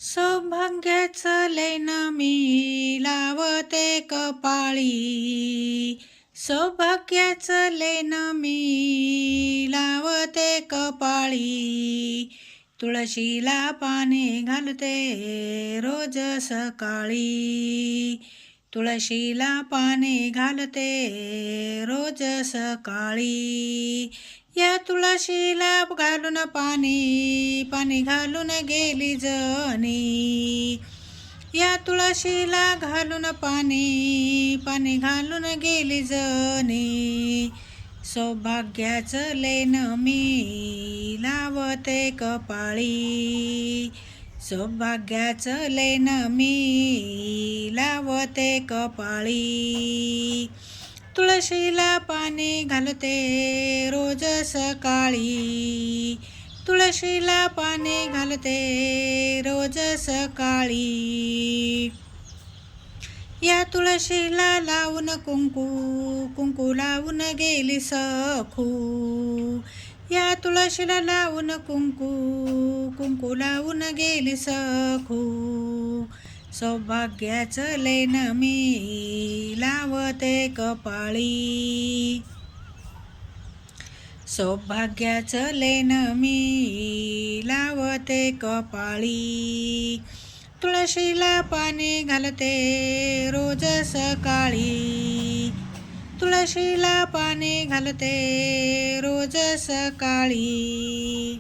सौभाग्याचं लेण मी लावते कपाळी, सौभाग्याचं लेण मी लावते कपाळी. तुळशीला पाने घालते रोज सकाळी, तुळशीला पाने घालते रोज सकाळी. या तुळशीला घालून पाणी घालून गेली जणी, या तुळशीला घालून पाणी घालून गेली जणी. सौभाग्याचं लेण मी लावते कपाळी, सौभाग्याचं लेण मी लावते कपाळी. तुळशीला पाणी घालते रोज सकाळी, तुळशीला पाणी घालते रोज सकाळी. या तुळशीला लावून कुंकू लावून गेली सखू, या तुळशीला लावून कुंकू लावून गेली सखू. सौभाग्याचं लेण मी लावते कपाळी, सौभाग्याचं लेण मी लावते कपाळी. तुळशीला पाणी घालते रोज सकाळी, तुळशीला पाणी घालते रोज सकाळी.